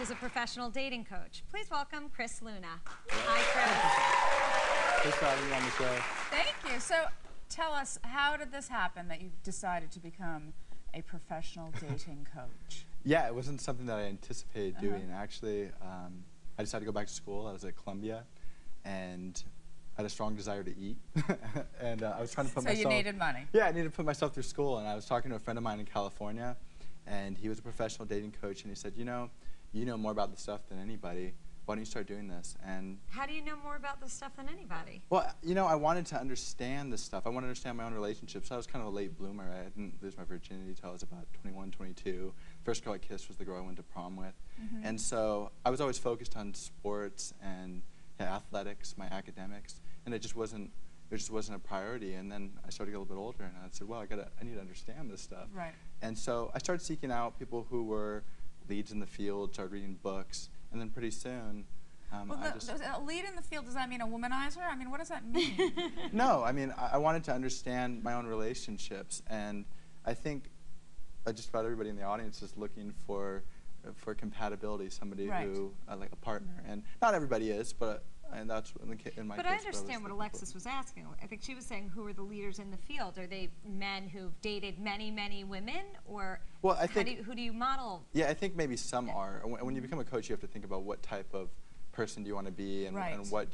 is a professional dating coach. Please welcome Chris Luna. Hi, Chris. Thanks for having me on the show. Thank you. So tell us, how did this happen that you decided to become a professional dating coach? Yeah, it wasn't something that I anticipated doing. Actually, I decided to go back to school. I was at Columbia, and I had a strong desire to eat. And I was trying to put myself... So you needed money. Yeah, I needed to put myself through school. And I was talking to a friend of mine in California, and he was a professional dating coach, and he said, you know more about this stuff than anybody. Why don't you start doing this? And how do you know more about this stuff than anybody? Well, I wanted to understand this stuff. I wanted to understand my own relationships. I was kind of a late bloomer. I didn't lose my virginity until I was about 21, 22. First girl I kissed was the girl I went to prom with. And so I was always focused on sports and athletics, my academics, and it just wasn't a priority. And then I started to get a little bit older, and I said, well, I need to understand this stuff. Right. And so I started seeking out people who were leads in the field, started reading books, and then pretty soon, a lead in the field, does that mean a womanizer? I mean, what does that mean? No, I mean, I wanted to understand my own relationships, and I think just about everybody in the audience is looking for compatibility, somebody who, like a partner, and not everybody is, and that's in my case. But I understand what Alexis was asking. I think she was saying, who are the leaders in the field? Are they men who've dated many, many women, or well, I think, who do you model? Yeah, I think maybe some are. When you become a coach, you have to think about what type of person do you want to be, and what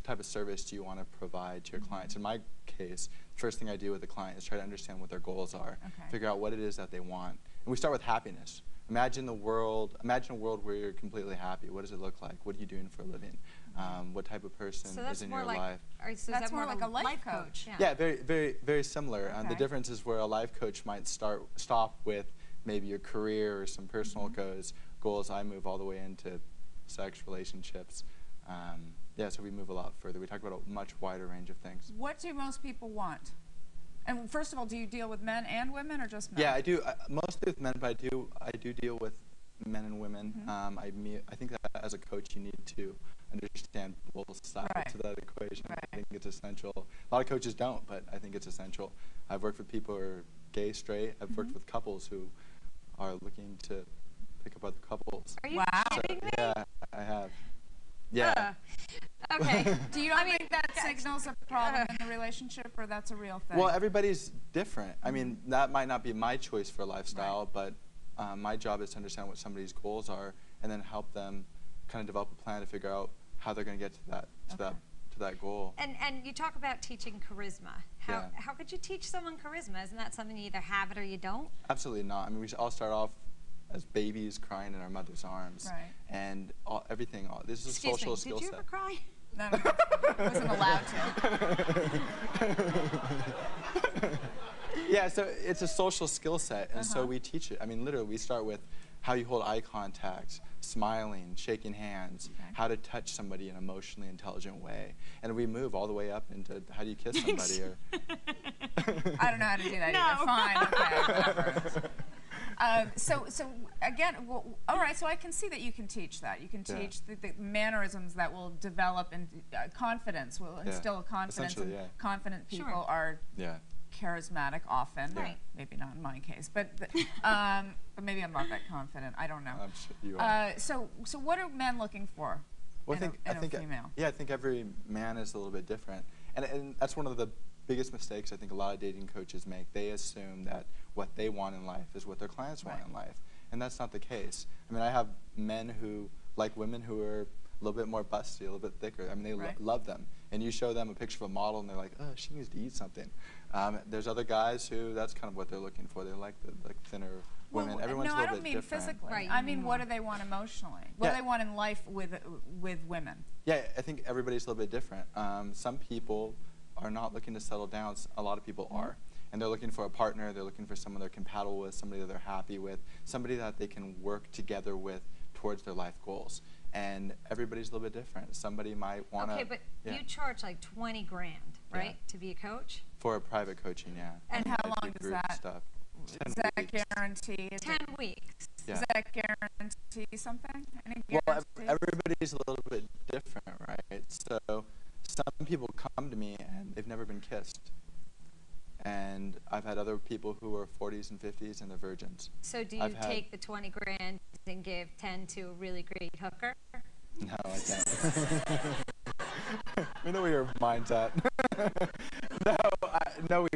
type of service do you want to provide to your clients. In my case, the first thing I do with a client is try to understand what their goals are, figure out what it is that they want, and we start with happiness. Imagine a world where you're completely happy. What does it look like? What are you doing for a living? What type of person is in your life? So that's more like a life coach. Yeah, very, very, very similar. The difference is where a life coach might stop with maybe your career or some personal goals. I move all the way into sex, relationships. Yeah, so we move a lot further. We talk about a much wider range of things. What do most people want? And first of all, do you deal with men and women, or just men? Yeah, I do. Mostly with men, but I do deal with men and women. I think that as a coach, you need to understand both sides of that equation. I think it's essential. A lot of coaches don't, but I think it's essential. I've worked with people who are gay, straight. I've worked with couples who are looking to pick up other couples. Are you kidding me? Yeah, I have. Yeah. Okay. Do you think that signals a problem in the relationship, or that's a real thing? Well, everybody's different. I mean, that might not be my choice for a lifestyle, but my job is to understand what somebody's goals are, and then help them kind of develop a plan to figure out how they're going to get to that goal. And you talk about teaching charisma. How could you teach someone charisma? Isn't that something you either have it or you don't? Absolutely not. I mean, we all start off as babies crying in our mother's arms, and this is a social skill set. Did you ever cry? No, I wasn't allowed to. Yeah, so it's a social skill set, and so we teach it. I mean, literally, we start with how you hold eye contact, smiling, shaking hands, how to touch somebody in an emotionally intelligent way, and we move all the way up into how do you kiss somebody. I don't know how to do that either. Fine, okay, whatever. So again, all right, so I can see that you can teach that. You can teach the mannerisms that will develop and confidence, will instill confidence, and confident people are charismatic often. Maybe not in my case, but maybe I'm not that confident. I don't know. I'm sure you are. So what are men looking for well, in a female? Yeah, I think every man is a little bit different. And that's one of the biggest mistakes I think a lot of dating coaches make. They assume that what they want in life is what their clients want in life, and that's not the case. I mean, I have men who like women who are a little bit more busty, a little bit thicker. I mean, they love them, and you show them a picture of a model, and they're like, oh, she needs to eat something. There's other guys who that's kind of what they're looking for. They like the feather women. Everyone's a little bit different. No, I don't mean physically. I mean, what do they want emotionally? What do they want in life with women? Yeah, I think everybody's a little bit different. Some people are not looking to settle down. A lot of people are. And they're looking for a partner, they're looking for someone they're compatible with, somebody that they're happy with, somebody that they can work together with towards their life goals. And everybody's a little bit different. Somebody might want to... Okay, but you charge like 20 grand, right, to be a coach? For a private coaching, yeah. And how long does that... Stuff. Does that guarantee... 10 weeks. Does that guarantee something? Any well, guarantee? Everybody's a little bit different, right? So some people come to me and they've never been kissed. And I've had other people who are 40s and 50s and they're virgins. So do you take the 20 grand and give 10 to a really great hooker? No, I can't. We know where your mind's at. No, we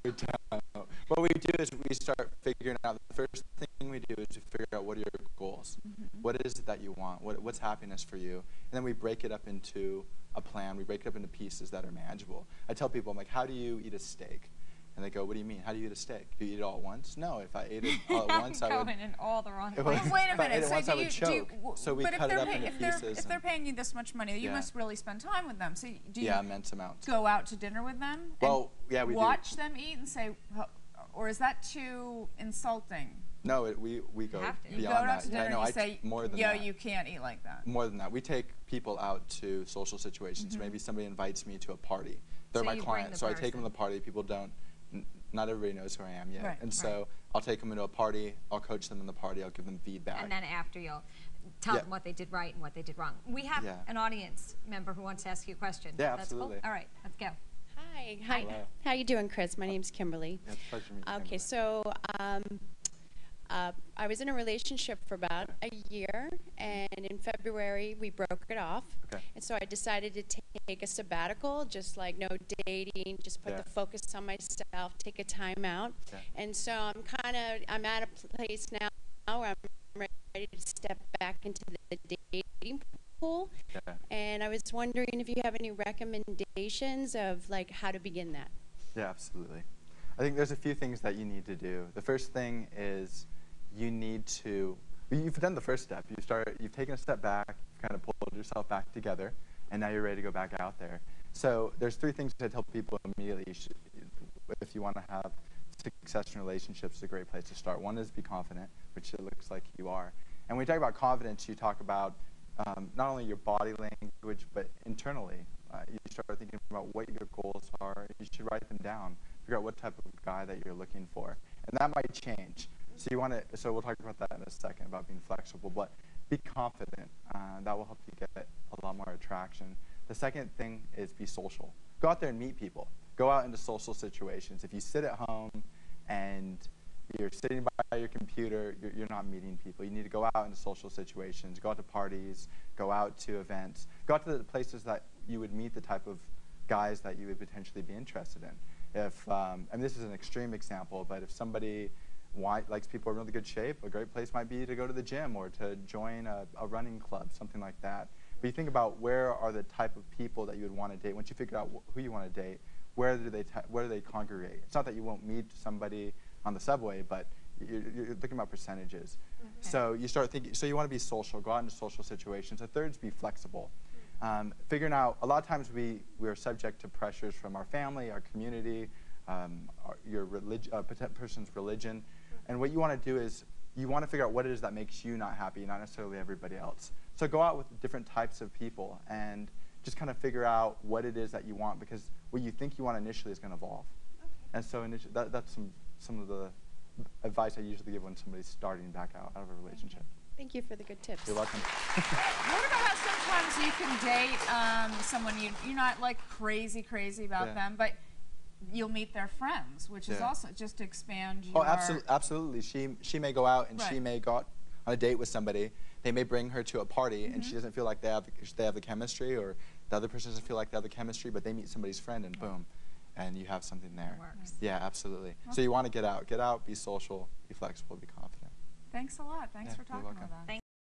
don't. What we do is we start figuring out, the first thing we do is we figure out what are your goals. What is it that you want? What's happiness for you? And then we break it up into a plan. We break it up into pieces that are manageable. I tell people, I'm like, how do you eat a steak? And they go, what do you mean? How do you eat a steak? Do you eat it all at once? No, if I ate it all at once, I would. Going in all the wrong Wait places. Wait a If I ate minute. it So once, I would choke. So we cut it up into pieces. If they're paying you this much money, you Yeah. must really spend time with them. So do you Yeah, immense amounts. go out to dinner with them? Well, and yeah, we do. watch them eat and say, or is that too insulting? No, we go have to. beyond You go out that. to dinner Yeah, no, and you say, more than yo, that. you can't eat like that. More than that. We take people out to social situations. Maybe somebody invites me to a party. They're So my you bring client, the so I take them to person. the party. People don't, not everybody knows who I am yet. Right, And so I'll take them into a party, I'll coach them in the party, I'll give them feedback. And then after you'll tell Yeah. them what they did right and what they did wrong. We have Yeah. an audience member who wants to ask you a question. Yeah, That's cool? absolutely. All right, let's go. Hi. Hello. How you doing, Chris? My name's Kimberly. Yeah, it's a pleasure to meet you, Okay, Kimberly. so I was in a relationship for about a year, and in February we broke it off. Okay. And so I decided to take a sabbatical, just like no dating, just put Yeah. the focus on myself, take a time out. Yeah. And so I'm at a place now where I'm ready to step back into the dating pool. Yeah. And I was wondering if you have any recommendations of like how to begin that. Yeah, absolutely. I think there's a few things that you need to do. The first thing is you need to, you've done the first step. You've taken a step back, you've kind of pulled yourself back together, and now you're ready to go back out there. So there's 3 things I tell people immediately. If you want to have success in relationships, it's a great place to start. One is be confident, which it looks like you are. And when you talk about confidence, you talk about not only your body language, but internally. You start thinking about what your goals are. You should write them down. Figure out what type of guy that you're looking for. And that might change. So you want to, so we'll talk about that in a second, about being flexible, but be confident. That will help you get a lot more attraction. The second thing is be social. Go out there and meet people. Go out into social situations. If you sit at home and you're sitting by your computer, you're not meeting people. You need to go out into social situations, go out to parties, go out to events, go out to the places that you would meet the type of guys that you would potentially be interested in. If, and this is an extreme example, but if somebody likes people in really good shape, a great place might be to go to the gym or to join a running club, something like that. But you think about where are the type of people that you would want to date. Once you figure out who you want to date, where do they congregate? It's not that you won't meet somebody on the subway, but you're thinking about percentages. Okay. So you start thinking, so you want to be social, go out into social situations. The third is be flexible. Figuring out, a lot of times we are subject to pressures from our family, our community, your person's religion. And what you want to do is you want to figure out what it is that makes you not happy, not necessarily everybody else. So go out with different types of people and just kind of figure out what it is that you want, because what you think you want initially is going to evolve. Okay. And so that's some of the advice I usually give when somebody's starting back out of a relationship. Thank you for the good tips. You're welcome. What about how sometimes you can date someone you're not like crazy about Yeah. them, but you'll meet their friends, which is Yeah. also just to expand your. Oh, absolutely. She may go out and she Right. may go out on a date with somebody. They may bring her to a party and she doesn't feel like they have the chemistry, or the other person doesn't feel like they have the chemistry, but they meet somebody's friend and boom, and you have something there. Works. Yeah, absolutely. So you want to get out, be social, be flexible, be confident. Thanks a lot. Thanks Yeah, for you're talking welcome. with us.